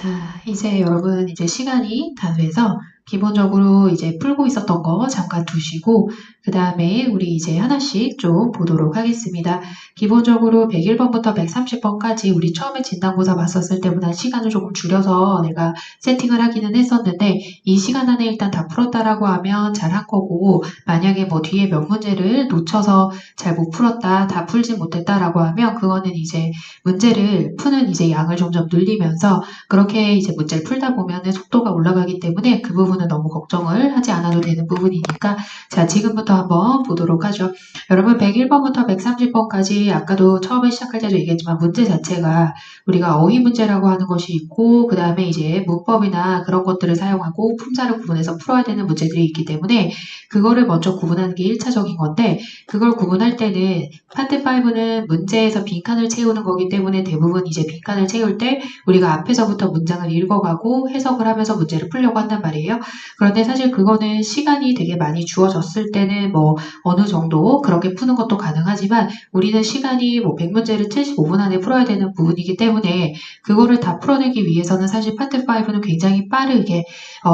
자, 이제 여러분 이제 시간이 다 돼서 기본적으로 이제 풀고 있었던 거 잠깐 두시고 그 다음에 우리 이제 하나씩 좀 보도록 하겠습니다. 기본적으로 101번부터 130번까지 우리 처음에 진단고사 봤었을 때보다 시간을 조금 줄여서 내가 세팅을 하기는 했었는데 이 시간 안에 일단 다 풀었다라고 하면 잘한 거고 만약에 뭐 뒤에 몇 문제를 놓쳐서 잘 못 풀었다, 다 풀지 못했다라고 하면 그거는 이제 문제를 푸는 이제 양을 점점 늘리면서 그렇게 이제 문제를 풀다 보면은 속도가 올라가기 때문에 그 부분은 너무 걱정을 하지 않아도 되는 부분이니까 자, 지금부터 한번 보도록 하죠. 여러분 101번부터 130번까지 아까도 처음에 시작할 때도 얘기했지만 문제 자체가 우리가 어휘 문제라고 하는 것이 있고 그 다음에 이제 문법이나 그런 것들을 사용하고 품사를 구분해서 풀어야 되는 문제들이 있기 때문에 그거를 먼저 구분하는 게 1차적인 건데 그걸 구분할 때는 파트 5는 문제에서 빈칸을 채우는 거기 때문에 대부분 이제 빈칸을 채울 때 우리가 앞에서부터 문장을 읽어가고 해석을 하면서 문제를 풀려고 한단 말이에요. 그런데 사실 그거는 시간이 되게 많이 주어졌을 때는 뭐 어느 정도 그렇게 푸는 것도 가능하지만 우리는 시간이 뭐 100문제를 75분 안에 풀어야 되는 부분이기 때문에 그거를 다 풀어내기 위해서는 사실 파트 5는 굉장히 빠르게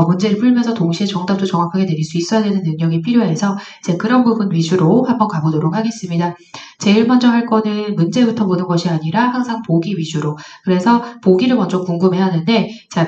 문제를 풀면서 동시에 정답도 정확하게 내릴 수 있어야 되는 능력이 필요해서 이제 그런 부분 위주로 한번 가보도록 하겠습니다. 제일 먼저 할 거는 문제부터 보는 것이 아니라 항상 보기 위주로. 그래서 보기를 먼저 궁금해하는데 자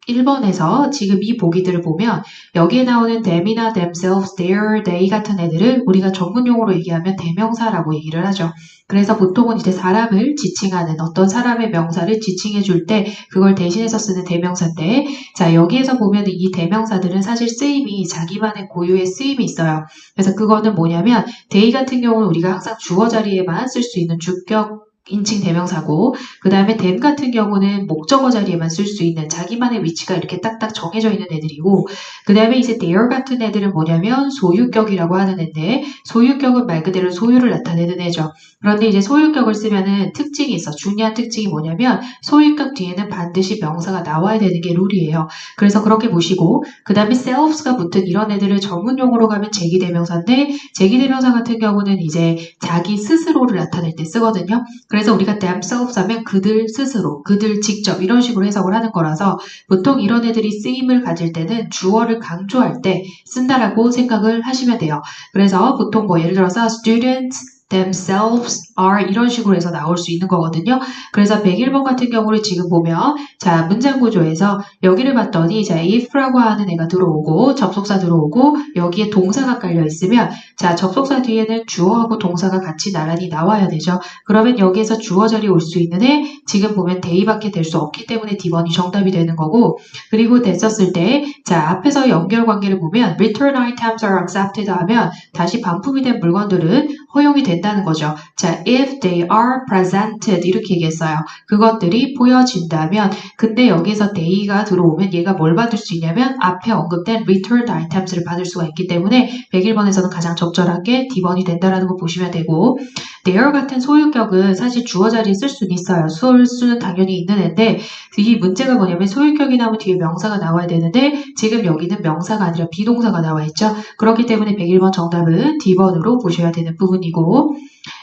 101번에서 지금 이 보기들을 보면 여기에 나오는 them이나 themselves, their, they 같은 애들을 우리가 전문 용어로 얘기하면 대명사라고 얘기를 하죠. 그래서 보통은 이제 사람을 지칭하는 어떤 사람의 명사를 지칭해 줄 때 그걸 대신해서 쓰는 대명사인데 자 여기에서 보면 이 대명사들은 사실 쓰임이 자기만의 고유의 쓰임이 있어요. 그래서 그거는 뭐냐면 they 같은 경우는 우리가 항상 주어 자리에만 쓸 수 있는 주격 인칭 대명사고 그 다음에 them 같은 경우는 목적어 자리에만 쓸 수 있는 자기만의 위치가 이렇게 딱딱 정해져 있는 애들이고 그 다음에 이제 their 같은 애들은 뭐냐면 소유격이라고 하는 애인데 소유격은 말 그대로 소유를 나타내는 애죠. 그런데 이제 소유격을 쓰면은 특징이 있어. 중요한 특징이 뭐냐면 소유격 뒤에는 반드시 명사가 나와야 되는 게 룰이에요. 그래서 그렇게 보시고 그 다음에 selves가 붙은 이런 애들을 전문 용어로 가면 제기대명사인데 제기대명사 같은 경우는 이제 자기 스스로를 나타낼 때 쓰거든요. 그래서 우리가 themselves 하면 그들 스스로, 그들 직접 이런 식으로 해석을 하는 거라서 보통 이런 애들이 쓰임을 가질 때는 주어를 강조할 때 쓴다라고 생각을 하시면 돼요. 그래서 보통 뭐 예를 들어서 students themselves are 이런 식으로 해서 나올 수 있는 거거든요. 그래서 101번 같은 경우를 지금 보면 자 문장 구조에서 여기를 봤더니 자 if라고 하는 애가 들어오고 접속사 들어오고 여기에 동사가 깔려 있으면 자 접속사 뒤에는 주어하고 동사가 같이 나란히 나와야 되죠. 그러면 여기에서 주어 자리에 올 수 있는 애 지금 보면 they밖에 될 수 없기 때문에 D번이 정답이 되는 거고 그리고 됐었을 때 자 앞에서 연결 관계를 보면 return items are accepted 하면 다시 반품이 된 물건들은 허용이 된다는 거죠. 자, if they are presented 이렇게 얘기했어요. 그것들이 보여진다면 근데 여기서 they가 들어오면 얘가 뭘 받을 수 있냐면 앞에 언급된 returned items를 받을 수가 있기 때문에 101번에서는 가장 적절한 게 D번이 된다라는 거 보시면 되고 their 같은 소유격은 사실 주어 자리에 쓸 수는 있어요. 쓸 수는 당연히 있는 애인데 이 문제가 뭐냐면 소유격이 나오면 뒤에 명사가 나와야 되는데 지금 여기는 명사가 아니라 비동사가 나와 있죠. 그렇기 때문에 101번 정답은 D번으로 보셔야 되는 부분이고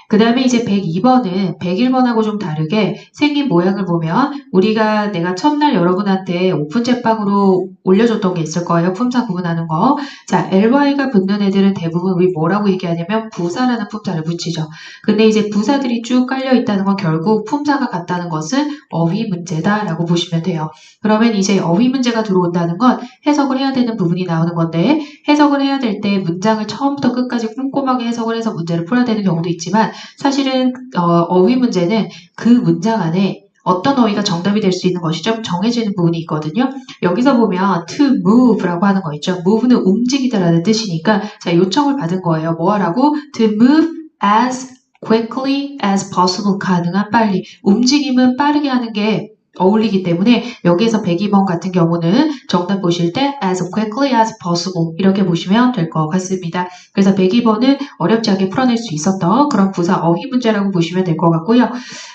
그 다음에 이제 102번은 101번하고 좀 다르게 생긴 모양을 보면 우리가 내가 첫날 여러분한테 오픈 채빵으로 올려줬던 게 있을 거예요. 품사 구분하는 거. 자, ly가 붙는 애들은 대부분 우리 뭐라고 얘기하냐면 부사라는 품사를 붙이죠. 근데 이제 부사들이 쭉 깔려 있다는 건 결국 품사가 같다는 것은 어휘 문제다라고 보시면 돼요. 그러면 이제 어휘 문제가 들어온다는 건 해석을 해야 되는 부분이 나오는 건데 해석을 해야 될 때 문장을 처음부터 끝까지 꼼꼼하게 해석을 해서 문제를 풀어야 되는 경우도 있지만 사실은 어휘 문제는 그 문장 안에 어떤 어휘가 정답이 될 수 있는 것이 좀 정해지는 부분이 있거든요. 여기서 보면 to move라고 하는 거 있죠. move는 움직이다라는 뜻이니까 자 요청을 받은 거예요. 뭐 하라고? to move as quickly as possible 가능한 빨리 움직임은 빠르게 하는 게 어울리기 때문에 여기에서 102번 같은 경우는 정답 보실 때 as quickly as possible 이렇게 보시면 될 것 같습니다. 그래서 102번은 어렵지 않게 풀어낼 수 있었던 그런 부사 어휘 문제라고 보시면 될 것 같고요.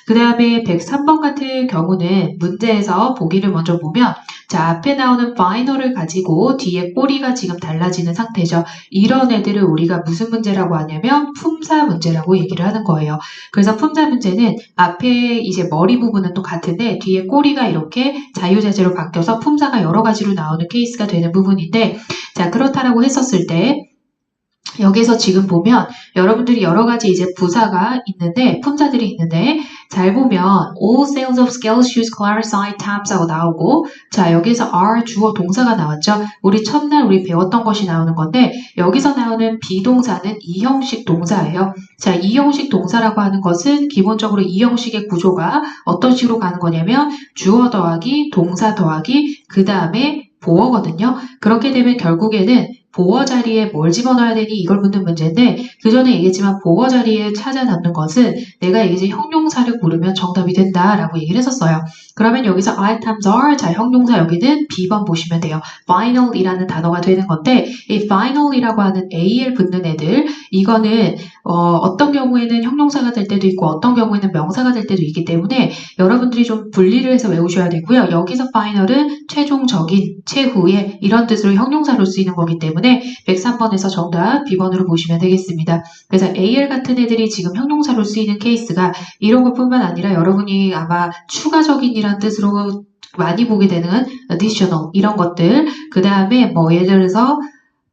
그 다음에 103번 같은 경우는 문제에서 보기를 먼저 보면 자, 앞에 나오는 final을 가지고 뒤에 꼬리가 지금 달라지는 상태죠. 이런 애들을 우리가 무슨 문제라고 하냐면 품사 문제라고 얘기를 하는 거예요. 그래서 품사 문제는 앞에 이제 머리 부분은 또 같은데 뒤에 꼬리가 이렇게 자유자재로 바뀌어서 품사가 여러 가지로 나오는 케이스가 되는 부분인데, 자, 그렇다라고 했었을 때 여기서 지금 보면 여러분들이 여러 가지 이제 부사가 있는데, 품사들이 있는데, 잘 보면 all sales of scales, shoes, clarified tabs 하고 나오고, 자, 여기서 are 주어 동사가 나왔죠. 우리 첫날 우리 배웠던 것이 나오는 건데, 여기서 나오는 비동사는 이형식 동사예요. 자, 이형식 동사라고 하는 것은 기본적으로 이형식의 구조가 어떤 식으로 가는 거냐면 주어 더하기 동사 더하기 그 다음에 보어거든요. 그렇게 되면 결국에는 보어 자리에 뭘 집어넣어야 되니 이걸 묻는 문제인데, 그 전에 얘기했지만 보어 자리에 찾아 담는 것은 내가 이제 형용사를 고르면 정답이 된다라고 얘기를 했었어요. 그러면 여기서 I times are, 자, 형용사 여기는 B번 보시면 돼요. final이라는 단어가 되는 건데, 이 final이라고 하는 AL 붙는 애들, 이거는 어떤 경우에는 형용사가 될 때도 있고 어떤 경우에는 명사가 될 때도 있기 때문에 여러분들이 좀 분리를 해서 외우셔야 되고요. 여기서 final은 최종적인, 최후의 이런 뜻으로 형용사로 쓰이는 거기 때문에 103번에서 정답 B번으로 보시면 되겠습니다. 그래서 AL 같은 애들이 지금 형용사로 쓰이는 케이스가 이런 것뿐만 아니라 여러분이 아마 추가적인이란 뜻으로 많이 보게 되는 additional 이런 것들, 그 다음에 뭐 예를 들어서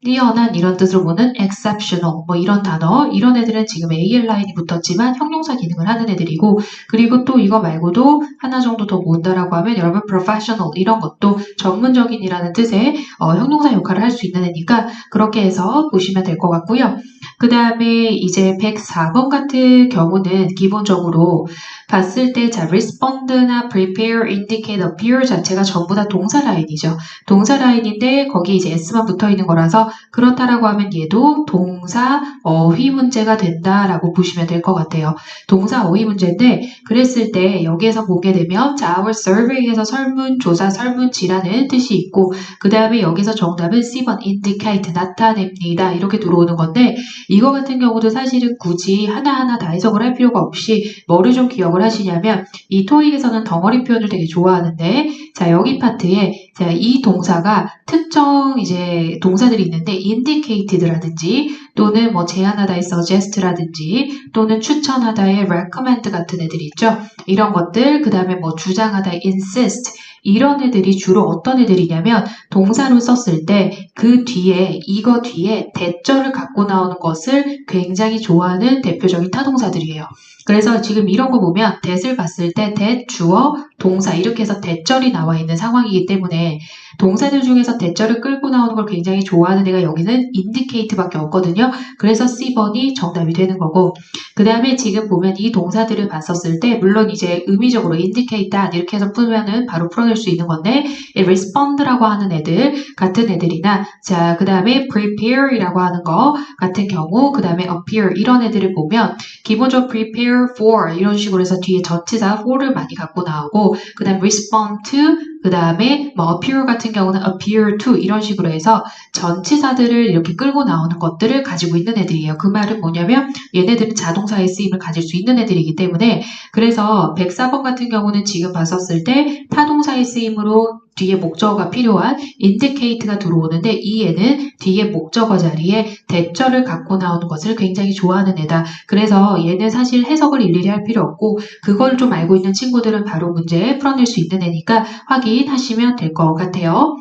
뛰어난 이런 뜻으로 보는 exceptional 뭐 이런 단어, 이런 애들은 지금 AL 라인이 붙었지만 형용사 기능을 하는 애들이고, 그리고 또 이거 말고도 하나 정도 더 본다라고 하면 여러분 professional 이런 것도 전문적인이라는 뜻의 형용사 역할을 할 수 있는 애니까 그렇게 해서 보시면 될 것 같고요. 그 다음에 이제 104번 같은 경우는 기본적으로 봤을 때 자, respond나 prepare, indicate, appear 자체가 전부 다 동사 라인이죠. 동사 라인인데 거기 이제 s만 붙어 있는 거라서 그렇다라고 하면 얘도 동사 어휘 문제가 된다라고 보시면 될 것 같아요. 동사 어휘 문제인데, 그랬을 때 여기에서 보게 되면 자, our survey에서 설문조사, 설문지라는 뜻이 있고, 그 다음에 여기서 정답은 C번 indicate, 나타냅니다 이렇게 들어오는 건데, 이거 같은 경우도 사실은 굳이 하나하나 다 해석을 할 필요가 없이 뭐를 좀 기억을 하시냐면, 이 토익에서는 덩어리 표현을 되게 좋아하는데, 자, 여기 파트에 자, 이 동사가 특정 이제 동사들이 있는데 indicated라든지 또는 뭐 제안하다의 suggest라든지 또는 추천하다의 recommend 같은 애들이 있죠. 이런 것들, 그 다음에 뭐 주장하다의 insist 이런 애들이 주로 어떤 애들이냐면 동사로 썼을 때 그 뒤에 이거 뒤에 대절을 갖고 나오는 것을 굉장히 좋아하는 대표적인 타동사들이에요. 그래서 지금 이런 거 보면 that을 봤을 때 that, 주어, 동사 이렇게 해서 대절이 나와 있는 상황이기 때문에 동사들 중에서 대절을 끌고 나오는 걸 굉장히 좋아하는 애가 여기는 indicate밖에 없거든요. 그래서 C번이 정답이 되는 거고, 그 다음에 지금 보면 이 동사들을 봤었을 때 물론 이제 의미적으로 indicate that 이렇게 해서 풀면은 바로 풀어낼 수 있는 건데, respond라고 하는 애들 같은 애들이나 자, 그 다음에 prepare이라고 하는 거 같은 경우, 그 다음에 appear 이런 애들을 보면 기본적으로 prepare for 이런 식으로 해서 뒤에 전치사 for를 많이 갖고 나오고, 그 다음 respond to, 그 다음에 뭐 appear 같은 경우는 appear to 이런 식으로 해서 전치사들을 이렇게 끌고 나오는 것들을 가지고 있는 애들이에요. 그 말은 뭐냐면 얘네들은 자동사의 쓰임을 가질 수 있는 애들이기 때문에, 그래서 104번 같은 경우는 지금 봤었을 때 타동사의 쓰임으로 뒤에 목적어가 필요한 indicate가 들어오는데, 이 애는 뒤에 목적어 자리에 대절을 갖고 나오는 것을 굉장히 좋아하는 애다. 그래서 얘는 사실 해석을 일일이 할 필요 없고 그걸 좀 알고 있는 친구들은 바로 문제 풀어낼 수 있는 애니까 확인하시면 될 것 같아요.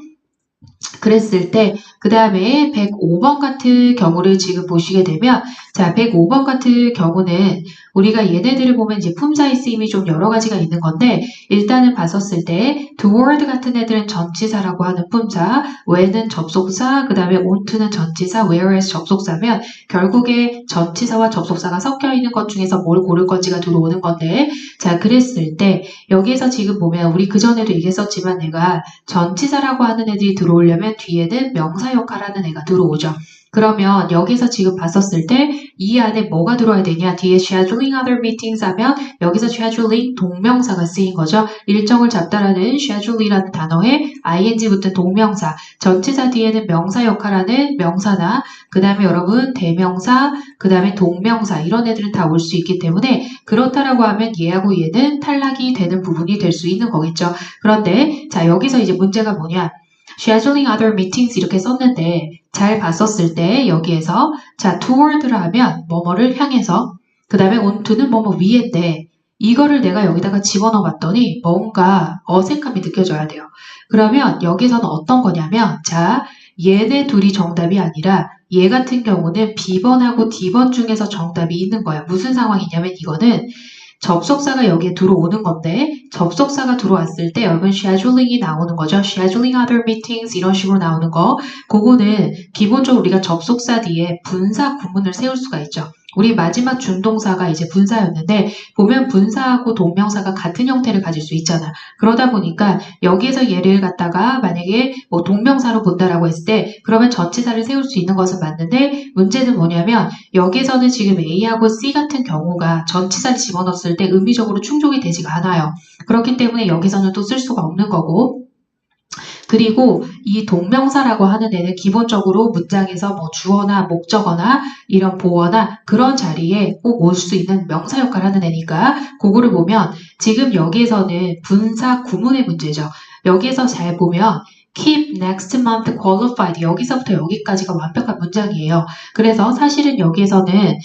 그랬을 때 그 다음에 105번 같은 경우를 지금 보시게 되면, 자, 105번 같은 경우는 우리가 얘네들을 보면 이제 품사의 쓰임이 좀 여러 가지가 있는 건데, 일단은 봤었을 때 toward 같은 애들은 전치사라고 하는 품사, when은 접속사, 그 다음에 onto는 전치사, whereas 접속사면 결국에 전치사와 접속사가 섞여 있는 것 중에서 뭘 고를 건지가 들어오는 건데, 자, 그랬을 때 여기에서 지금 보면 우리 그전에도 얘기했었지만 내가 전치사라고 하는 애들이 들어오려면 뒤에는 명사 역할하는 애가 들어오죠. 그러면 여기서 지금 봤었을 때 이 안에 뭐가 들어와야 되냐? 뒤에 scheduling other meetings 하면 여기서 scheduling 동명사가 쓰인 거죠. 일정을 잡다라는 schedul이라는 단어에 ing 붙은 동명사, 전치사 뒤에는 명사 역할하는 명사나 그 다음에 여러분 대명사, 그 다음에 동명사 이런 애들은 다 올 수 있기 때문에 그렇다라고 하면 얘하고 얘는 탈락이 되는 부분이 될 수 있는 거겠죠. 그런데 자 여기서 이제 문제가 뭐냐? scheduling other meetings 이렇게 썼는데 잘 봤었을 때 여기에서 자 toward를 하면 뭐뭐를 향해서 그 다음에 onto는 뭐뭐 위에인데 이거를 내가 여기다가 집어넣어 봤더니 뭔가 어색함이 느껴져야 돼요. 그러면 여기서는 어떤 거냐면 자 얘네 둘이 정답이 아니라 얘 같은 경우는 B번하고 D번 중에서 정답이 있는 거야. 무슨 상황이냐면 이거는 접속사가 여기에 들어오는 건데 접속사가 들어왔을 때 여러분 scheduling이 나오는 거죠. scheduling other meetings 이런 식으로 나오는 거 그거는 기본적으로 우리가 접속사 뒤에 분사 구문을 세울 수가 있죠. 우리 마지막 준동사가 이제 분사였는데 보면 분사하고 동명사가 같은 형태를 가질 수 있잖아. 그러다 보니까 여기에서 얘를 갖다가 만약에 뭐 동명사로 본다라고 했을 때 그러면 전치사를 세울 수 있는 것은 맞는데 문제는 뭐냐면 여기에서는 지금 A하고 C 같은 경우가 전치사를 집어넣었을 때 의미적으로 충족이 되지가 않아요. 그렇기 때문에 여기서는 또 쓸 수가 없는 거고 그리고 이 동명사라고 하는 애는 기본적으로 문장에서 뭐 주어나 목적어나 이런 보어나 그런 자리에 꼭 올 수 있는 명사 역할을 하는 애니까 그거를 보면 지금 여기에서는 분사 구문의 문제죠. 여기에서 잘 보면 keep next month qualified 여기서부터 여기까지가 완벽한 문장이에요. 그래서 사실은 여기에서는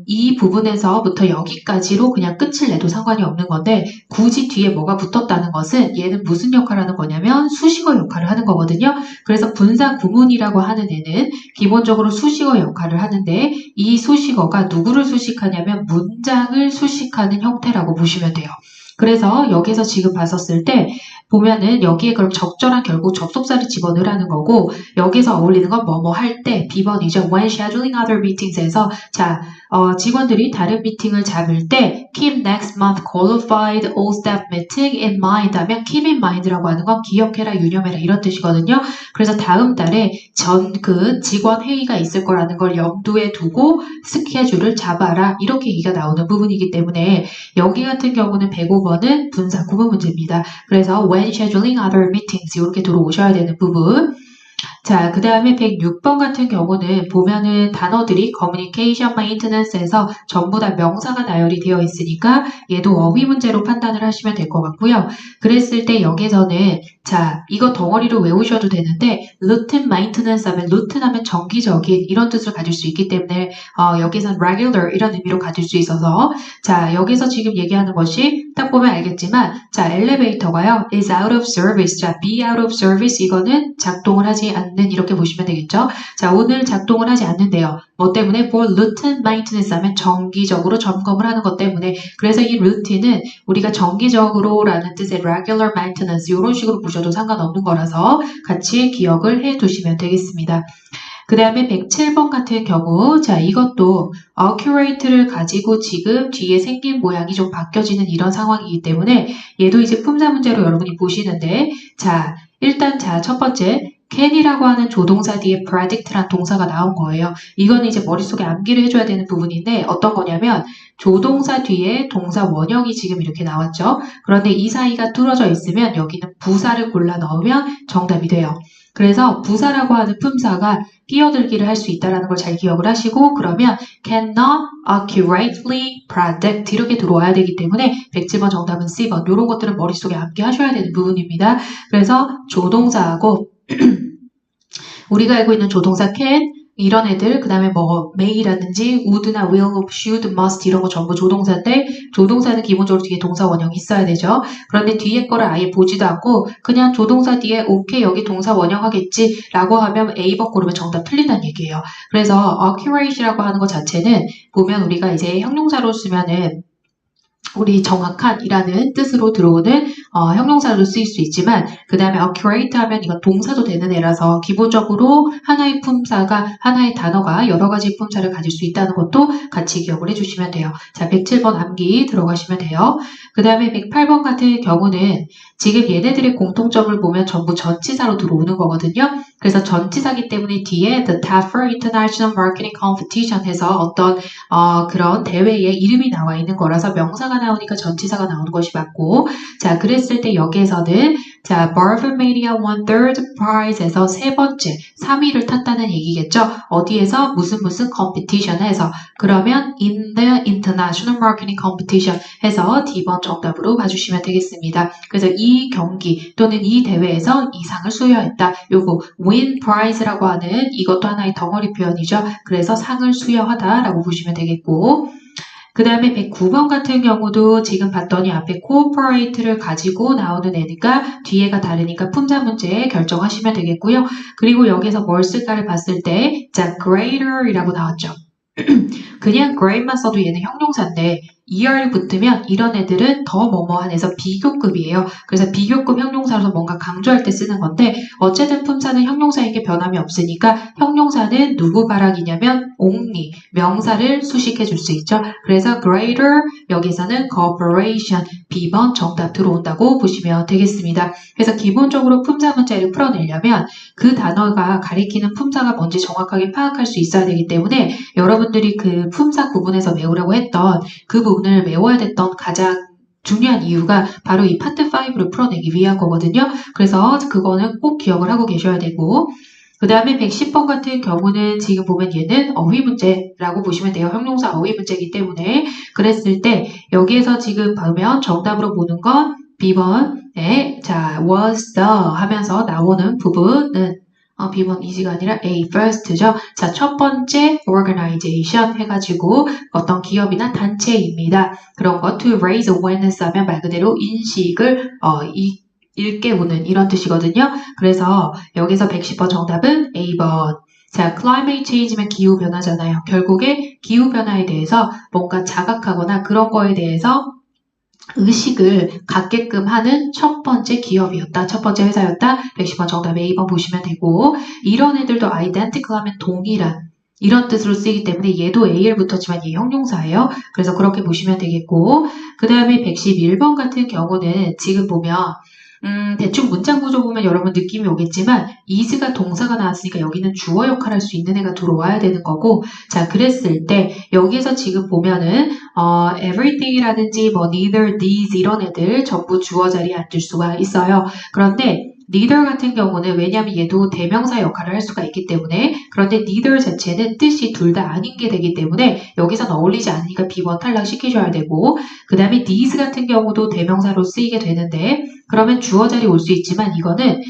이 부분에서부터 여기까지로 그냥 끝을 내도 상관이 없는 건데 굳이 뒤에 뭐가 붙었다는 것은 얘는 무슨 역할을 하는 거냐면 수식어 역할을 하는 거거든요. 그래서 분사 구문이라고 하는 애는 기본적으로 수식어 역할을 하는데 이 수식어가 누구를 수식하냐면 문장을 수식하는 형태라고 보시면 돼요. 그래서 여기서 지금 봤었을 때 보면은 여기에 그럼 적절한 결국 접속사를 집어넣으라는 거고 여기서 어울리는 건 뭐뭐 할 때 B번이죠. When scheduling other meetings에서 자 직원들이 다른 미팅을 잡을 때 keep next month qualified all staff meeting in mind 하면 keep in mind라고 하는 건 기억해라 유념해라 이런 뜻이거든요. 그래서 다음 달에 그 직원 회의가 있을 거라는 걸 염두에 두고 스케줄을 잡아라 이렇게 얘기가 나오는 부분이기 때문에 여기 같은 경우는 105번은 분사 구문 문제입니다. 그래서 when scheduling other meetings 이렇게 들어오셔야 되는 부분. 자, 그 다음에 106번 같은 경우는 보면은 단어들이 communication maintenance에서 전부 다 명사가 나열이 되어 있으니까 얘도 어휘 문제로 판단을 하시면 될 것 같고요. 그랬을 때 여기서는 자, 이거 덩어리로 외우셔도 되는데 routine maintenance 하면 routine 하면 정기적인 이런 뜻을 가질 수 있기 때문에 여기선 regular 이런 의미로 가질 수 있어서 자, 여기서 지금 얘기하는 것이 딱 보면 알겠지만 자, 엘리베이터가요 is out of service. 자, be out of service 이거는 작동을 하지 않는 이렇게 보시면 되겠죠. 자, 오늘 작동을 하지 않는데요. 뭐 때문에 for routine maintenance 하면 정기적으로 점검을 하는 것 때문에 그래서 이 routine은 우리가 정기적으로라는 뜻의 regular maintenance 이런 식으로 보셔도 상관없는 거라서 같이 기억을 해 두시면 되겠습니다. 그 다음에 107번 같은 경우 자 이것도 accurate를 가지고 지금 뒤에 생긴 모양이 좀 바뀌어지는 이런 상황이기 때문에 얘도 이제 품사 문제로 여러분이 보시는데 자 일단 자 첫 번째 can이라고 하는 조동사 뒤에 predict란 동사가 나온 거예요. 이거는 이제 머릿속에 암기를 해줘야 되는 부분인데 어떤 거냐면 조동사 뒤에 동사 원형이 지금 이렇게 나왔죠. 그런데 이 사이가 뚫어져 있으면 여기는 부사를 골라 넣으면 정답이 돼요. 그래서 부사라고 하는 품사가 끼어들기를 할 수 있다는 걸 잘 기억을 하시고 그러면 cannot accurately predict 이렇게 들어와야 되기 때문에 107번 정답은 C번 이런 것들은 머릿속에 암기하셔야 되는 부분입니다. 그래서 조동사하고 우리가 알고 있는 조동사 can 이런 애들 그 다음에 뭐 may라든지 would나 will, should, must 이런 거 전부 조동사인데 조동사는 기본적으로 뒤에 동사 원형이 있어야 되죠. 그런데 뒤에 거를 아예 보지도 않고 그냥 조동사 뒤에 오케이 여기 동사 원형 하겠지 라고 하면 A번 고르면 정답 틀린다는 얘기예요. 그래서 accurate이라고 하는 것 자체는 보면 우리가 이제 형용사로 쓰면은 우리 정확한 이라는 뜻으로 들어오는 형용사로 쓰일 수 있지만 그 다음에 accurate 하면 이건 동사도 되는 애라서 기본적으로 하나의 품사가 하나의 단어가 여러 가지 품사를 가질 수 있다는 것도 같이 기억을 해주시면 돼요. 자, 107번 암기 들어가시면 돼요. 그 다음에 108번 같은 경우는 지금 얘네들의 공통점을 보면 전부 전치사로 들어오는 거거든요. 그래서 전치사기 때문에 뒤에 The TAFR International Marketing Competition 해서 어떤 그런 대회에 이름이 나와 있는 거라서 명사가 나오니까 전치사가 나오는 것이 맞고, 자, 그랬을 때 여기에서는 자, Barber Media won third prize에서 세 번째 3위를 탔다는 얘기겠죠. 어디에서 무슨 competition에서 그러면 in the international marketing competition 해서 D번 정답으로 봐주시면 되겠습니다. 그래서 이 경기 또는 이 대회에서 이 상을 수여했다. 요거 win prize라고 하는 이것도 하나의 덩어리 표현이죠. 그래서 상을 수여하다라고 보시면 되겠고, 그 다음에 109번 같은 경우도 지금 봤더니 앞에 cooperate를 가지고 나오는 애니까 뒤에가 다르니까 품사 문제 결정하시면 되겠고요. 그리고 여기서 뭘 쓸까를 봤을 때 자, greater이라고 나왔죠. 그냥 great만 써도 얘는 형용사인데 ER이 붙으면 이런 애들은 더 뭐뭐한에서 비교급이에요. 그래서 비교급 형용사로서 뭔가 강조할 때 쓰는 건데 어쨌든 품사는 형용사인 게 변함이 없으니까 형용사는 누구 바라기냐면 only 명사를 수식해 줄 수 있죠. 그래서 greater 여기서는 cooperation B번 정답 들어온다고 보시면 되겠습니다. 그래서 기본적으로 품사 문제를 풀어내려면 그 단어가 가리키는 품사가 뭔지 정확하게 파악할 수 있어야 되기 때문에 여러분들이 그 품사 구분해서 외우라고 했던 그 부분을 외워야 됐던 가장 중요한 이유가 바로 이 파트 5를 풀어내기 위한 거거든요. 그래서 그거는 꼭 기억을 하고 계셔야 되고, 그 다음에 110번 같은 경우는 지금 보면 얘는 어휘 문제라고 보시면 돼요. 형용사 어휘 문제이기 때문에 그랬을 때 여기에서 지금 보면 정답으로 보는 건 B번에 자 was the 하면서 나오는 부분은 B번 easy가 아니라 A first죠. 자, 첫 번째 organization 해가지고 어떤 기업이나 단체입니다. 그런 거 to raise awareness 하면 말 그대로 인식을 일깨우는 이런 뜻이거든요. 그래서 여기서 110번 정답은 A번. 자, climate change면 기후변화잖아요. 결국에 기후변화에 대해서 뭔가 자각하거나 그런 거에 대해서 의식을 갖게끔 하는 첫 번째 기업이었다. 첫 번째 회사였다. 110번 정답 A번 보시면 되고, 이런 애들도 identical 하면 동일한 이런 뜻으로 쓰이기 때문에 얘도 A를 붙었지만 얘 형용사예요. 그래서 그렇게 보시면 되겠고, 그 다음에 111번 같은 경우는 지금 보면 대충 문장 구조 보면 여러분 느낌이 오겠지만 is가 동사가 나왔으니까 여기는 주어 역할을 할 수 있는 애가 들어와야 되는 거고, 자, 그랬을 때 여기에서 지금 보면은 everything이라든지 뭐 neither, these 이런 애들 전부 주어 자리에 앉을 수가 있어요. 그런데 neither 같은 경우는 왜냐하면 얘도 대명사 역할을 할 수가 있기 때문에, 그런데 neither 자체는 뜻이 둘 다 아닌 게 되기 때문에 여기서는 어울리지 않으니까 B번 탈락시키셔야 되고, 그 다음에 these 같은 경우도 대명사로 쓰이게 되는데 그러면 주어 자리 올 수 있지만 이거는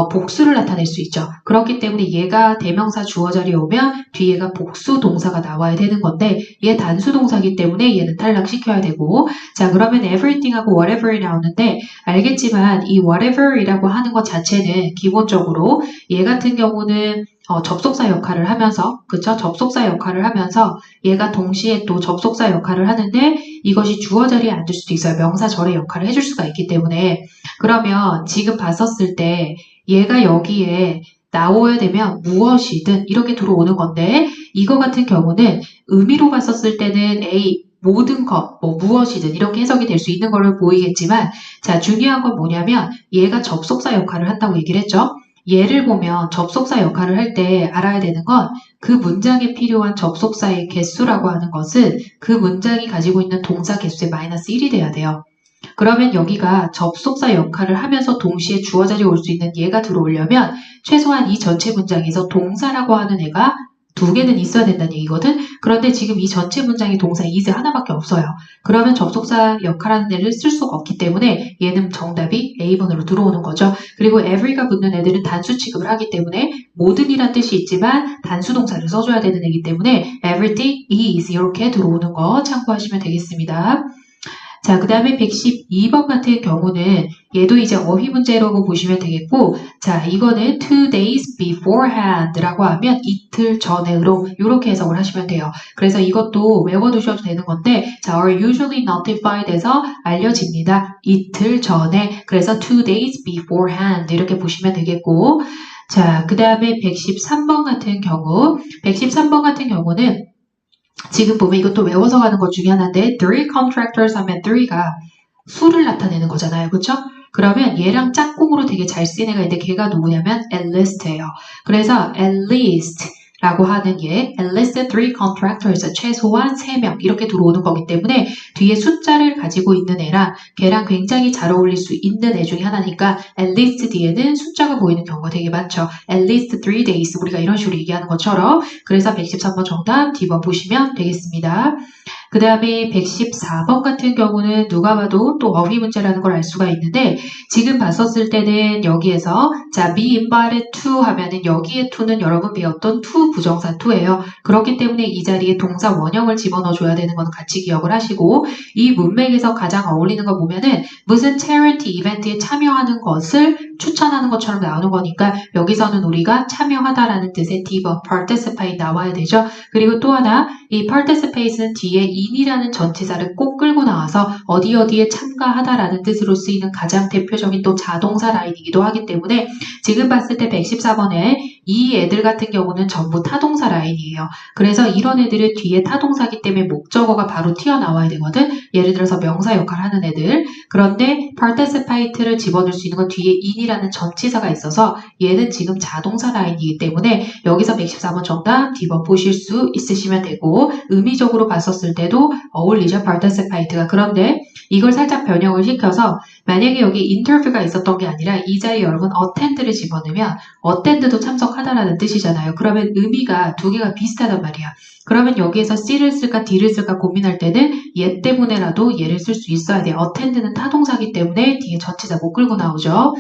복수를 나타낼 수 있죠. 그렇기 때문에 얘가 대명사 주어 자리에 오면 뒤에가 복수 동사가 나와야 되는 건데 얘 단수 동사이기 때문에 얘는 탈락시켜야 되고, 자, 그러면 everything하고 whatever이 나오는데 알겠지만 이 whatever이라고 하는 것 자체는 기본적으로 얘 같은 경우는 접속사 역할을 하면서, 그쵸? 접속사 역할을 하면서 얘가 동시에 또 접속사 역할을 하는데 이것이 주어 자리에 앉을 수도 있어요. 명사 절의 역할을 해줄 수가 있기 때문에, 그러면 지금 봤었을 때 얘가 여기에 나와야 되면 무엇이든 이렇게 들어오는 건데 이거 같은 경우는 의미로 봤었을 때는 A 모든 것, 뭐 무엇이든 이렇게 해석이 될 수 있는 걸로 보이겠지만, 자, 중요한 건 뭐냐면 얘가 접속사 역할을 한다고 얘기를 했죠. 얘를 보면 접속사 역할을 할 때 알아야 되는 건 그 문장에 필요한 접속사의 개수라고 하는 것은 그 문장이 가지고 있는 동사 개수의 마이너스 1이 돼야 돼요. 그러면 여기가 접속사 역할을 하면서 동시에 주어 자리에 올 수 있는 얘가 들어오려면 최소한 이 전체 문장에서 동사라고 하는 애가 두 개는 있어야 된다는 얘기거든. 그런데 지금 이 전체 문장에 동사 is 하나밖에 없어요. 그러면 접속사 역할하는 애를 쓸 수가 없기 때문에 얘는 정답이 A번으로 들어오는 거죠. 그리고 every가 붙는 애들은 단수 취급을 하기 때문에 모든이란 뜻이 있지만 단수 동사를 써줘야 되는 애기 때문에 everything is 이렇게 들어오는 거 참고하시면 되겠습니다. 자, 그 다음에 112번 같은 경우는 얘도 이제 어휘 문제라고 보시면 되겠고, 자, 이거는 2 days beforehand라고 하면 이틀 전에로 이렇게 해석을 하시면 돼요. 그래서 이것도 외워두셔도 되는 건데, 자, are usually notified에서 알려집니다. 이틀 전에. 그래서 2 days beforehand 이렇게 보시면 되겠고, 자, 그 다음에 113번 같은 경우, 113번 같은 경우는 지금 보면 이것도 외워서 가는 것 중에 하나인데 three contractors 하면 three가 수를 나타내는 거잖아요. 그렇죠? 그러면 얘랑 짝꿍으로 되게 잘 쓰이는 애가 있는데 걔가 누구냐면 at least예요. 그래서 at least 라고 하는 게 at least three contractors, 최소한 3명 이렇게 들어오는 거기 때문에 뒤에 숫자를 가지고 있는 애랑 걔랑 굉장히 잘 어울릴 수 있는 애 중에 하나니까 at least 뒤에는 숫자가 보이는 경우가 되게 많죠. at least 3 days 우리가 이런 식으로 얘기하는 것처럼. 그래서 113번 정답 D번 보시면 되겠습니다. 그 다음에 114번 같은 경우는 누가 봐도 또 어휘 문제라는 걸 알 수가 있는데 지금 봤었을 때는 여기에서 자 be invited to 하면은 여기에 to는 여러분 배웠던 to 부정사 to예요. 그렇기 때문에 이 자리에 동사 원형을 집어넣어 줘야 되는 건 같이 기억을 하시고 이 문맥에서 가장 어울리는 거 보면은 무슨 charity 이벤트에 참여하는 것을 추천하는 것처럼 나오는 거니까 여기서는 우리가 참여하다라는 뜻의 D번 participate 나와야 되죠. 그리고 또 하나 이 participate는 뒤에 in이라는 전치사를 꼭 끌고 나와서 어디에 참가하다라는 뜻으로 쓰이는 가장 대표적인 또 자동사 라인이기도 하기 때문에 지금 봤을 때 114번에 이 애들 같은 경우는 전부 타동사 라인이에요. 그래서 이런 애들은 뒤에 타동사기 때문에 목적어가 바로 튀어나와야 되거든. 예를 들어서 명사 역할을 하는 애들. 그런데 participate를 집어넣을 수 있는 건 뒤에 in이라는 전치사가 있어서 얘는 지금 자동사 라인이기 때문에 여기서 114번 정답 D번 보실 수 있으시면 되고 의미적으로 봤었을 때도 어울리죠. participate가. 그런데 이걸 살짝 변형을 시켜서 만약에 여기 인터뷰가 있었던 게 아니라 이 자리에 여러분 attend를 집어넣으면 attend도 참석하다라는 뜻이잖아요. 그러면 의미가 두 개가 비슷하단 말이야. 그러면 여기에서 C를 쓸까 D를 쓸까 고민할 때는 얘 때문에라도 얘를 쓸 수 있어야 돼요. attend는 타동사기 때문에 뒤에 전치사 못 끌고 나오죠.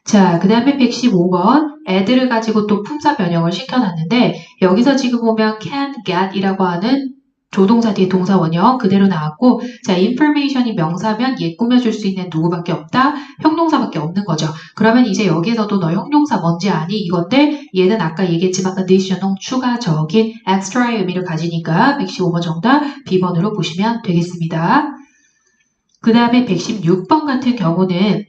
자, 그 다음에 115번 애들을 가지고 또 품사 변형을 시켜놨는데 여기서 지금 보면 can, get 이라고 하는 조동사 뒤에 동사 원형 그대로 나왔고 자, information이 명사면 얘 꾸며줄 수 있는 누구밖에 없다? 형용사밖에 없는 거죠. 그러면 이제 여기에서도 너 형용사 뭔지 아니? 이건데 얘는 아까 얘기했지만 additional 추가적인 extra의 의미를 가지니까 115번 정답 B번으로 보시면 되겠습니다. 그 다음에 116번 같은 경우는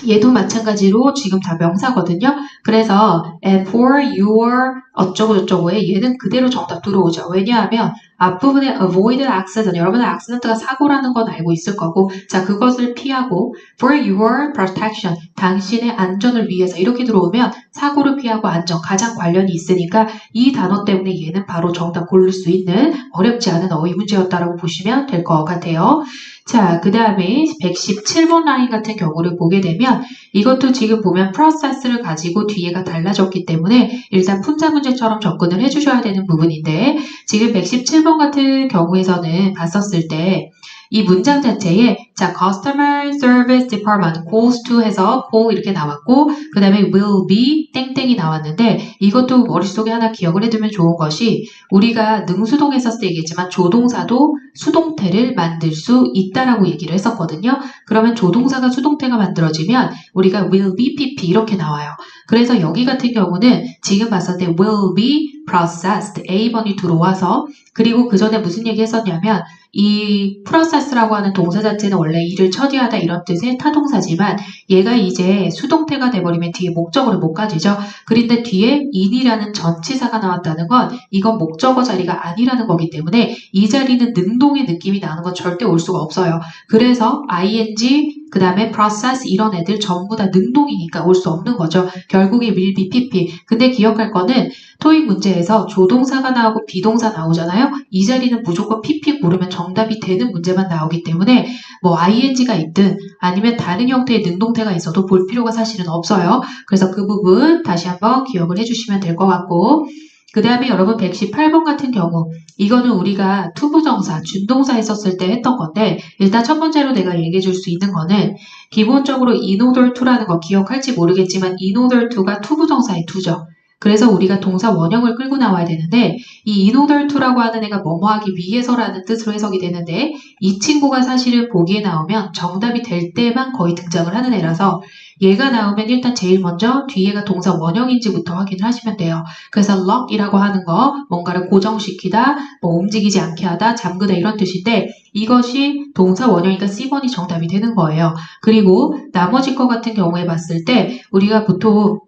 얘도 마찬가지로 지금 다 명사거든요. 그래서 and for your 어쩌고저쩌고에 얘는 그대로 정답 들어오죠. 왜냐하면 앞부분에 avoid accident 여러분은 accident가 사고라는 건 알고 있을 거고 자 그것을 피하고 for your protection 당신의 안전을 위해서 이렇게 들어오면 사고를 피하고 안전 가장 관련이 있으니까 이 단어 때문에 얘는 바로 정답 고를 수 있는 어렵지 않은 어휘 문제였다라고 보시면 될 것 같아요. 자, 그 다음에 117번 라인 같은 경우를 보게 되면 이것도 지금 보면 프로세스를 가지고 뒤에가 달라졌기 때문에 일단 품사 문제처럼 접근을 해주셔야 되는 부분인데 지금 117번 같은 경우에서는 봤었을 때 이 문장 자체에 자 Customer Service Department calls to 해서 call 이렇게 나왔고 그 다음에 will be 땡땡이 나왔는데 이것도 머릿속에 하나 기억을 해두면 좋은 것이 우리가 능수동에 썼을 때 얘기했지만 조동사도 수동태를 만들 수 있다라고 얘기를 했었거든요. 그러면 조동사가 수동태가 만들어지면 우리가 will be pp 이렇게 나와요. 그래서 여기 같은 경우는 지금 봤을 때 will be processed A번이 들어와서 그리고 그 전에 무슨 얘기 했었냐면 이 process라고 하는 동사 자체는 원래 일을 처리하다 이런 뜻의 타동사지만 얘가 이제 수동태가 돼버리면 뒤에 목적어를 못 가지죠. 그런데 뒤에 in이라는 전치사가 나왔다는 건 이건 목적어 자리가 아니라는 거기 때문에 이 자리는 능동의 느낌이 나는 건 절대 올 수가 없어요. 그래서 ing 그 다음에 process 이런 애들 전부 다 능동이니까 올 수 없는 거죠. 결국에 will be pp. 근데 기억할 거는 토익 문제에서 조동사가 나오고 비동사 나오잖아요. 이 자리는 무조건 pp 고르면 정답이 되는 문제만 나오기 때문에 뭐 ing가 있든 아니면 다른 형태의 능동태가 있어도 볼 필요가 사실은 없어요. 그래서 그 부분 다시 한번 기억을 해주시면 될 것 같고 그 다음에 여러분 118번 같은 경우 이거는 우리가 투부정사, 준동사 했었을 때 했던 건데 일단 첫 번째로 내가 얘기해 줄 수 있는 거는 기본적으로 in order to라는 거 기억할지 모르겠지만 in order to가 투부정사의 to죠. 그래서 우리가 동사 원형을 끌고 나와야 되는데 이 in order to라고 하는 애가 뭐뭐 하기 위해서라는 뜻으로 해석이 되는데 이 친구가 사실은 보기에 나오면 정답이 될 때만 거의 등장을 하는 애라서 얘가 나오면 일단 제일 먼저 뒤에가 동사 원형인지부터 확인을 하시면 돼요. 그래서 lock이라고 하는 거 뭔가를 고정시키다, 뭐 움직이지 않게 하다, 잠그다 이런 뜻인데 이것이 동사 원형이니까 C번이 정답이 되는 거예요. 그리고 나머지 거 같은 경우에 봤을 때 우리가 보통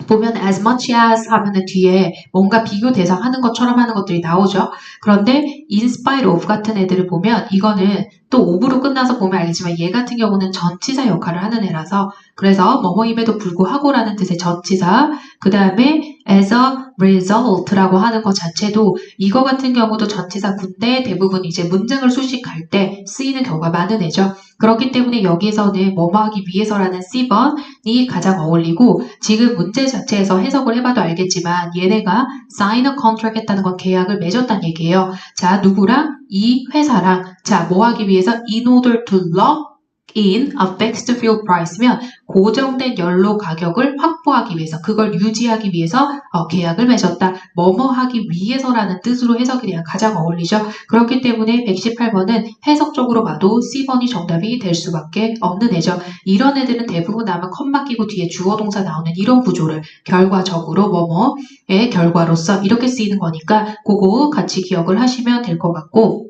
보면 as much as 하면은 뒤에 뭔가 비교 대상 하는 것처럼 하는 것들이 나오죠. 그런데 in spite of 같은 애들을 보면 이거는 또 of로 끝나서 보면 알겠지만 얘 같은 경우는 전치사 역할을 하는 애라서 그래서 뭐뭐임에도 불구하고라는 뜻의 전치사 그 다음에 as a result라고 하는 것 자체도 이거 같은 경우도 전치사군데 대부분 이제 문장을 수식할 때 쓰이는 경우가 많은 애죠. 그렇기 때문에 여기에서는 뭐뭐 하기 위해서라는 C번이 가장 어울리고 지금 문제 자체에서 해석을 해봐도 알겠지만 얘네가 sign a contract 했다는 건 계약을 맺었다는 얘기예요. 자, 누구랑? 이 회사랑. 자, 뭐 하기 위해서? in order to lock in a fixed fuel price면 고정된 연료 가격을 확보하기 위해서 그걸 유지하기 위해서 계약을 맺었다. 뭐뭐 하기 위해서라는 뜻으로 해석이 돼야 가장 어울리죠. 그렇기 때문에 118번은 해석적으로 봐도 C번이 정답이 될 수밖에 없는 애죠. 이런 애들은 대부분 아마 컴마 끼고 뒤에 주어 동사 나오는 이런 구조를 결과적으로 뭐뭐의 결과로서 이렇게 쓰이는 거니까 그거 같이 기억을 하시면 될 것 같고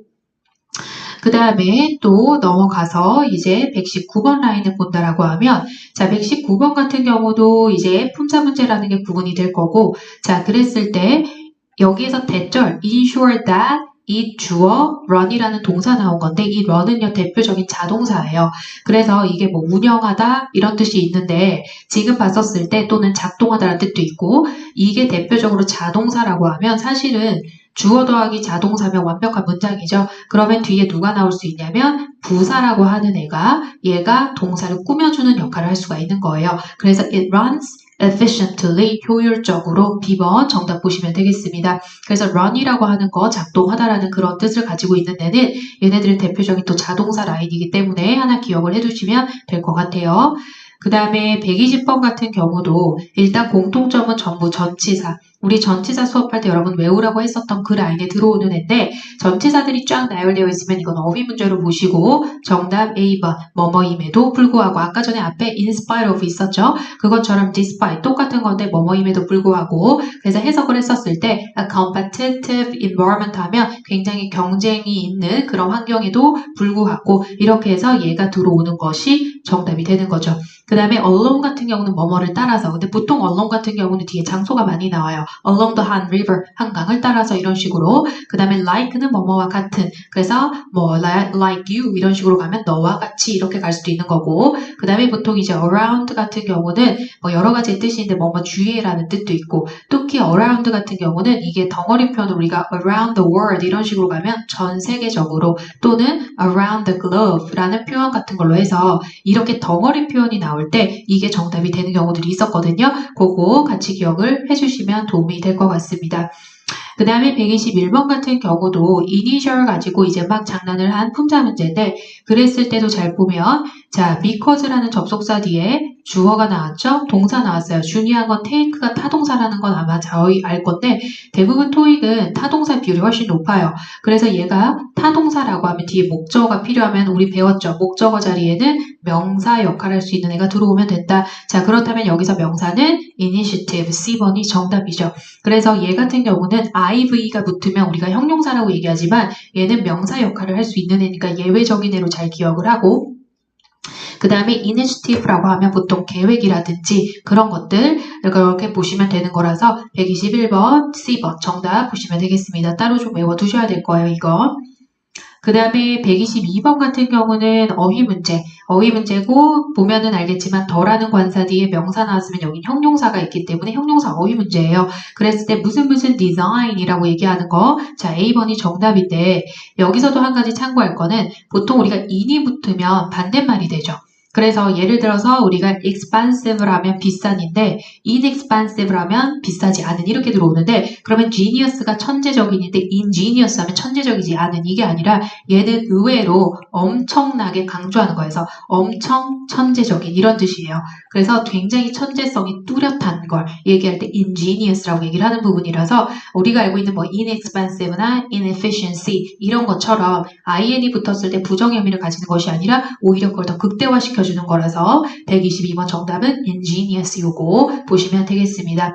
그 다음에 또 넘어가서 이제 119번 라인을 본다라고 하면 자 119번 같은 경우도 이제 품사 문제라는 게 구분이 될 거고 자 그랬을 때 여기에서 대절 ensure that 이 주어 run이라는 동사 나온 건데 이 run은요 대표적인 자동사예요. 그래서 이게 뭐 운영하다 이런 뜻이 있는데 지금 봤었을 때 또는 작동하다라는 뜻도 있고 이게 대표적으로 자동사라고 하면 사실은 주어 더하기 자동사면 완벽한 문장이죠. 그러면 뒤에 누가 나올 수 있냐면 부사라고 하는 얘가 동사를 꾸며주는 역할을 할 수가 있는 거예요. 그래서 it runs efficiently 효율적으로 B번 정답 보시면 되겠습니다. 그래서 run이라고 하는 거 작동하다라는 그런 뜻을 가지고 있는 데는 얘네들은 대표적인 또 자동사 라인이기 때문에 하나 기억을 해두시면 될 것 같아요. 그 다음에 120번 같은 경우도 일단 공통점은 전부 전치사. 우리 전치사 수업할 때 여러분 외우라고 했었던 그 라인에 들어오는 애인데 전치사들이 쫙 나열되어 있으면 이건 어휘 문제로 보시고 정답 A번 뭐뭐임에도 불구하고 아까 전에 앞에 in spite of 있었죠. 그것처럼 despite 똑같은 건데 뭐뭐임에도 불구하고 그래서 해석을 했었을 때 a competitive environment 하면 굉장히 경쟁이 있는 그런 환경에도 불구하고 이렇게 해서 얘가 들어오는 것이 정답이 되는 거죠. 그 다음에 along 같은 경우는 뭐뭐를 따라서 근데 보통 along 같은 경우는 뒤에 장소가 많이 나와요. along the Han River 한강을 따라서 이런 식으로 그 다음에 like는 뭐뭐와 같은 그래서 뭐 like you 이런 식으로 가면 너와 같이 이렇게 갈 수도 있는 거고 그 다음에 보통 이제 around 같은 경우는 뭐 여러 가지 뜻인데 뭐뭐 주위에라는 뜻도 있고 특히 around 같은 경우는 이게 덩어리 표현으로 우리가 around the world 이런 식으로 가면 전 세계적으로 또는 around the globe라는 표현 같은 걸로 해서 이렇게 덩어리 표현이 나올 때 이게 정답이 되는 경우들이 있었거든요. 그거 같이 기억을 해주시면 도움이 될 것 같습니다. 그 다음에 121번 같은 경우도 initial 가지고 이제 막 장난을 한 품사 문제인데 그랬을 때도 잘 보면 자 because라는 접속사 뒤에 주어가 나왔죠? 동사 나왔어요. 중요한 건 take가 타동사라는 건 아마 저희 알 건데 대부분 토익은 타동사 비율이 훨씬 높아요. 그래서 얘가 타동사라고 하면 뒤에 목적어가 필요하면 우리 배웠죠. 목적어 자리에는 명사 역할을 할 수 있는 애가 들어오면 된다. 자 그렇다면 여기서 명사는 initiative C번이 정답이죠. 그래서 얘 같은 경우는 IV가 붙으면 우리가 형용사라고 얘기하지만 얘는 명사 역할을 할 수 있는 애니까 예외적인 애로 잘 기억을 하고 그 다음에 initiative라고 하면 보통 계획이라든지 그런 것들 이렇게 보시면 되는 거라서 121번 C번 정답 보시면 되겠습니다. 따로 좀 외워두셔야 될 거예요. 이거. 그 다음에 122번 같은 경우는 어휘 문제고 보면은 알겠지만 더라는 관사 뒤에 명사 나왔으면 여기 형용사가 있기 때문에 형용사 어휘 문제예요. 그랬을 때 무슨 design이라고 얘기하는 거 자 A번이 정답인데 여기서도 한 가지 참고할 거는 보통 우리가 in이 붙으면 반대말이 되죠. 그래서 예를 들어서 우리가 expensive라면 비싼인데 inexpensive라면 비싸지 않은 이렇게 들어오는데 그러면 genius가 천재적인인데 ingenious 하면 천재적이지 않은 이게 아니라 얘는 의외로 엄청나게 강조하는 거여서 엄청 천재적인 이런 뜻이에요. 그래서 굉장히 천재성이 뚜렷한 걸 얘기할 때 ingenious라고 얘기를 하는 부분이라서 우리가 알고 있는 뭐 inexpensive나 inefficiency 이런 것처럼 ing이 붙었을 때 부정의 의미를 가지는 것이 아니라 오히려 그걸 더 극대화시켜 주는 거라서 122번 정답은 ingenious 요거 보시면 되겠습니다.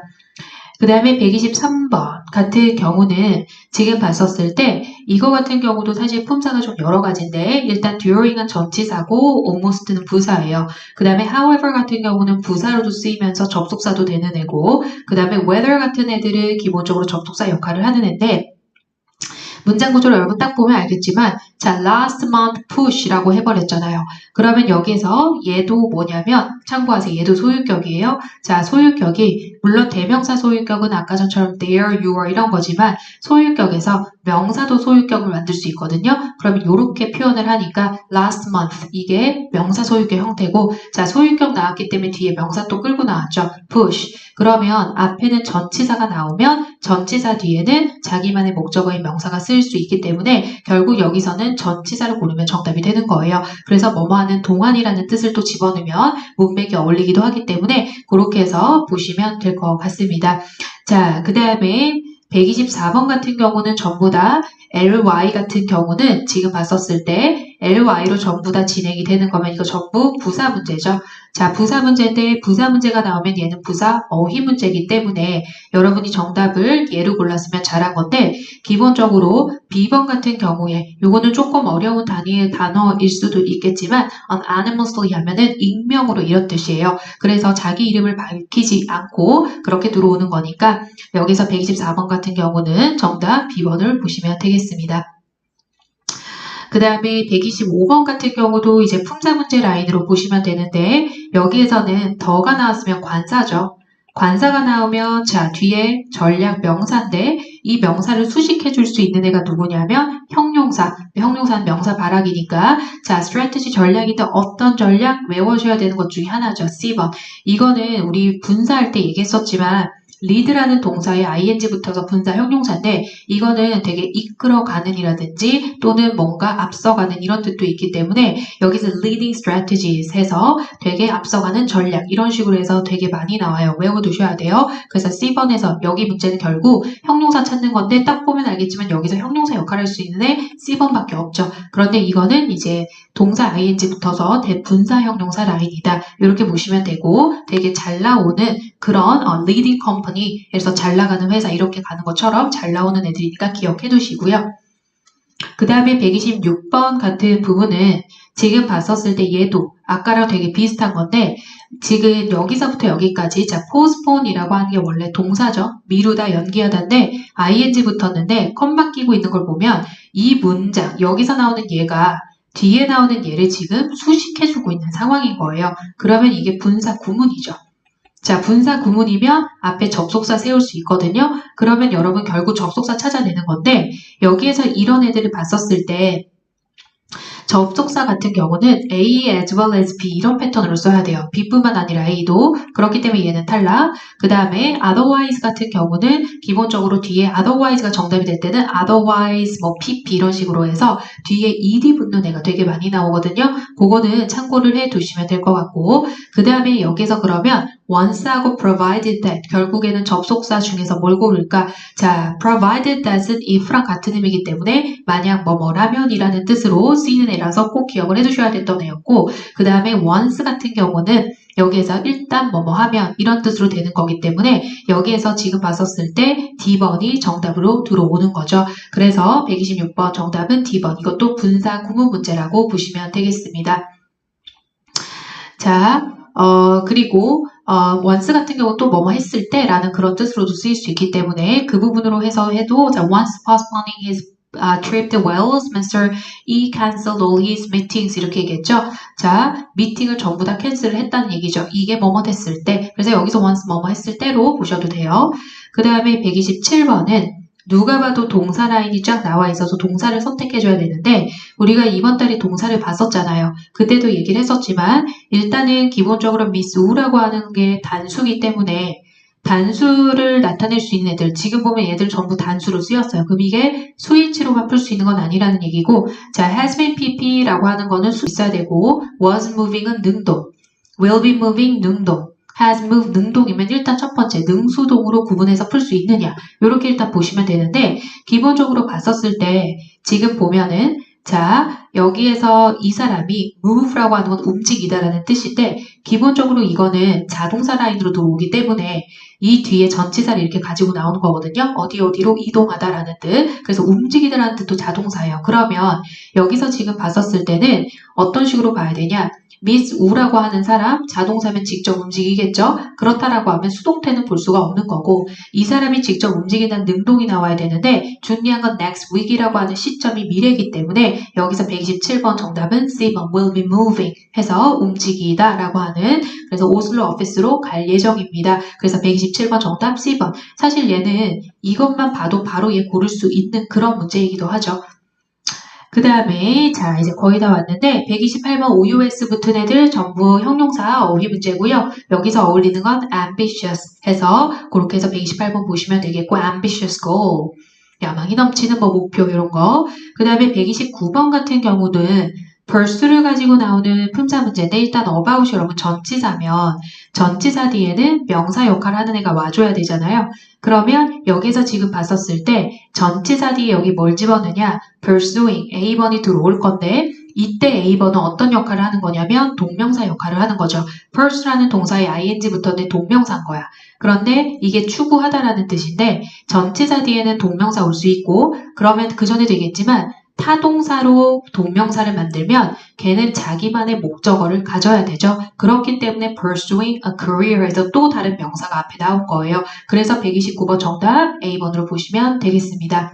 그 다음에 123번 같은 경우는 지금 봤었을 때 이거 같은 경우도 사실 품사가 좀 여러 가지인데 일단 during은 전치사고 almost는 부사예요. 그 다음에 however 같은 경우는 부사로도 쓰이면서 접속사도 되는 애고 그 다음에 whether 같은 애들은 기본적으로 접속사 역할을 하는 애인데 문장 구조를 여러분 딱 보면 알겠지만 자 last month push라고 해버렸잖아요. 그러면 여기서 얘도 뭐냐면 참고하세요. 얘도 소유격이에요. 자 소유격이 물론 대명사 소유격은 아까 전처럼 there, your 이런 거지만 소유격에서 명사도 소유격을 만들 수 있거든요. 그러면 이렇게 표현을 하니까 last month 이게 명사 소유격 형태고 자 소유격 나왔기 때문에 뒤에 명사 또 끌고 나왔죠. push 그러면 앞에는 전치사가 나오면 전치사 뒤에는 자기만의 목적어인 명사가 쓸 수 있기 때문에 결국 여기서는 전치사를 고르면 정답이 되는 거예요. 그래서 뭐뭐 하는 동안이라는 뜻을 또 집어넣으면 문맥이 어울리기도 하기 때문에 그렇게 해서 보시면 될 것 같습니다. 자, 그 다음에 124번 같은 경우는 전부 다 ly 같은 경우는 지금 봤었을 때 ly로 전부 다 진행이 되는 거면 이거 전부 부사 문제죠. 자, 부사 문제인데 부사 문제가 나오면 얘는 부사 어휘 문제이기 때문에 여러분이 정답을 얘로 골랐으면 잘한 건데 기본적으로 B번 같은 경우에 요거는 조금 어려운 단어일 수도 있겠지만 anonymously 하면은 익명으로 이런 뜻이에요. 그래서 자기 이름을 밝히지 않고 그렇게 들어오는 거니까 여기서 124번 같은 경우는 정답 B번을 보시면 되겠습니다. 그 다음에 125번 같은 경우도 이제 품사 문제 라인으로 보시면 되는데 여기에서는 더가 나왔으면 관사죠. 관사가 나오면 자 뒤에 전략 명사인데 이 명사를 수식해 줄 수 있는 애가 누구냐면 형용사. 형용사는 명사 발악이니까 자 strategy 전략인데 어떤 전략 외워줘야 되는 것 중에 하나죠. C번. 이거는 우리 분사할 때 얘기했었지만 lead라는 동사에 ing 붙어서 분사 형용사인데 이거는 되게 이끌어가는 이라든지 또는 뭔가 앞서가는 이런 뜻도 있기 때문에 여기서 leading strategies 해서 되게 앞서가는 전략 이런 식으로 해서 되게 많이 나와요. 외워두셔야 돼요. 그래서 C번에서 여기 문제는 결국 형용사 찾는 건데 딱 보면 알겠지만 여기서 형용사 역할을 할 수 있는 애 C번밖에 없죠. 그런데 이거는 이제 동사 ing 붙어서 대분사 형용사 라인이다. 이렇게 보시면 되고 되게 잘 나오는 그런 leading company에서 잘 나가는 회사 이렇게 가는 것처럼 잘 나오는 애들이니까 기억해 두시고요. 그 다음에 126번 같은 부분은 지금 봤었을 때 얘도 아까랑 되게 비슷한 건데 지금 여기서부터 여기까지 자 postpone이라고 하는 게 원래 동사죠. 미루다 연기하다인데 ing 붙었는데 컴마 끼고 있는 걸 보면 이 문장 여기서 나오는 얘가 뒤에 나오는 얘를 지금 수식해주고 있는 상황인 거예요. 그러면 이게 분사 구문이죠. 자, 분사 구문이면 앞에 접속사 세울 수 있거든요. 그러면 여러분 결국 접속사 찾아내는 건데 여기에서 이런 애들을 봤었을 때 접속사 같은 경우는 A as well as B 이런 패턴으로 써야 돼요. B뿐만 아니라 A도. 그렇기 때문에 얘는 탈락. 그 다음에 otherwise 같은 경우는 기본적으로 뒤에 otherwise가 정답이 될 때는 otherwise 뭐 PP 이런 식으로 해서 뒤에 ed 붙는 애가 되게 많이 나오거든요. 그거는 참고를 해 두시면 될 것 같고 그 다음에 여기서 그러면 once하고 provided that 결국에는 접속사 중에서 뭘 고를까? 자, provided that은 if랑 같은 의미이기 때문에 만약 뭐뭐라면이라는 뜻으로 쓰이는 애라서 꼭 기억을 해두셔야 됐던 애였고 그 다음에 once 같은 경우는 여기에서 일단 뭐뭐 하면 이런 뜻으로 되는 거기 때문에 여기에서 지금 봤었을 때 D번이 정답으로 들어오는 거죠. 그래서 126번 정답은 D번. 이것도 분사 구문 문제라고 보시면 되겠습니다. 자, 그리고 once 같은 경우 또 뭐뭐 했을 때 라는 그런 뜻으로도 쓰일 수 있기 때문에 그 부분으로 해서 해도 자, once postponing his trip to Westminster, he canceled all his meetings 이렇게 얘기했죠. 자, 미팅을 전부 다 캔슬을 했다는 얘기죠. 이게 뭐뭐 됐을 때. 그래서 여기서 once 뭐뭐 했을 때로 보셔도 돼요. 그 다음에 127번은 누가 봐도 동사 라인이 쫙 나와 있어서 동사를 선택해줘야 되는데 우리가 이번 달에 동사를 봤었잖아요. 그때도 얘기를 했었지만 일단은 기본적으로 미스 우라고 하는 게 단수기 때문에 단수를 나타낼 수 있는 애들, 지금 보면 얘들 전부 단수로 쓰였어요. 그럼 이게 스위치로만 풀 수 있는 건 아니라는 얘기고, 자, has been pp라고 하는 거는 수 있어야 되고, was moving은 능동, will be moving 능동, has moved 능동이면 일단 첫 번째 능수동으로 구분해서 풀 수 있느냐, 이렇게 일단 보시면 되는데, 기본적으로 봤었을 때 지금 보면은 자, 여기에서 이 사람이 move라고 하는 건 움직이다라는 뜻인데 기본적으로 이거는 자동사 라인으로 들어오기 때문에 이 뒤에 전치사를 이렇게 가지고 나오는 거거든요. 어디로 이동하다라는 뜻. 그래서 움직이다라는 뜻도 자동사예요. 그러면 여기서 지금 봤었을 때는 어떤 식으로 봐야 되냐? 미스 우라고 하는 사람, 자동사면 직접 움직이겠죠? 그렇다라고 하면 수동태는 볼 수가 없는 거고 이 사람이 직접 움직이는 능동이 나와야 되는데 중요한 건 next week이라고 하는 시점이 미래이기 때문에 여기서 127번 정답은 C번 will be moving 해서 움직이다 라고 하는 그래서 오슬로 오피스로 갈 예정입니다. 그래서 127번 정답 C번. 사실 얘는 이것만 봐도 바로 얘 고를 수 있는 그런 문제이기도 하죠. 그 다음에 자 이제 거의 다 왔는데 128번 OUS 붙은 애들 전부 형용사 어휘 문제고요. 여기서 어울리는 건 ambitious 해서 그렇게 해서 128번 보시면 되겠고 ambitious goal 야망이 넘치는 뭐 목표 이런 거. 그 다음에 129번 같은 경우는 pursue를 가지고 나오는 품사 문제인데 일단 about이 여러분 전치사면 전치사 뒤에는 명사 역할을 하는 애가 와줘야 되잖아요. 그러면 여기서 지금 봤었을 때 전치사 뒤에 여기 뭘 집어넣냐 pursuing A번이 들어올 건데 이때 A번은 어떤 역할을 하는 거냐면 동명사 역할을 하는 거죠. pursue라는 동사에 ing 붙었는데 동명사인 거야. 그런데 이게 추구하다라는 뜻인데 전치사 뒤에는 동명사 올 수 있고 그러면 그 전에도 얘기했지만 타동사로 동명사를 만들면 걔는 자기만의 목적어를 가져야 되죠. 그렇기 때문에 pursuing a career에서 또 다른 명사가 앞에 나온 거예요. 그래서 129번 정답 A번으로 보시면 되겠습니다.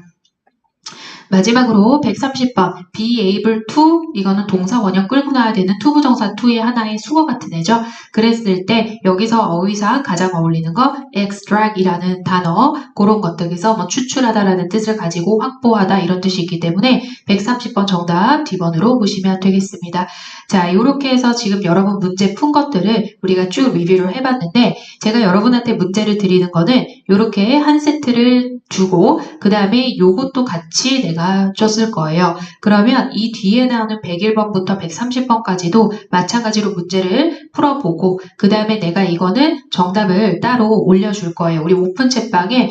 마지막으로 130번 be able to 이거는 동사 원형 끌고 나와야 되는 투부정사 to의 하나의 수거 같은 애죠. 그랬을 때 여기서 어휘상 가장 어울리는 거 extract이라는 단어 그런 것들에서 뭐 추출하다라는 뜻을 가지고 확보하다 이런 뜻이 있기 때문에 130번 정답 D번으로 보시면 되겠습니다. 자 이렇게 해서 지금 여러분 문제 푼 것들을 우리가 쭉 리뷰를 해봤는데 제가 여러분한테 문제를 드리는 거는 이렇게 한 세트를 주고 그 다음에 요것도 같이 내가 줬을 거예요. 그러면 이 뒤에 나오는 101번부터 130번까지도 마찬가지로 문제를 풀어보고 그 다음에 내가 이거는 정답을 따로 올려줄 거예요. 우리 오픈 채방에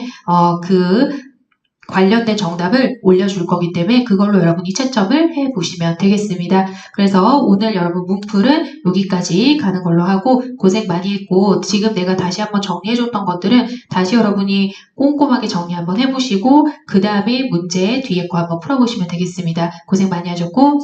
관련된 정답을 올려줄 거기 때문에 그걸로 여러분이 채점을 해보시면 되겠습니다. 그래서 오늘 여러분 문풀은 여기까지 가는 걸로 하고 고생 많이 했고 지금 내가 다시 한번 정리해줬던 것들은 다시 여러분이 꼼꼼하게 정리 한번 해보시고 그 다음에 문제 뒤에 거 한번 풀어보시면 되겠습니다. 고생 많이 하셨고 수고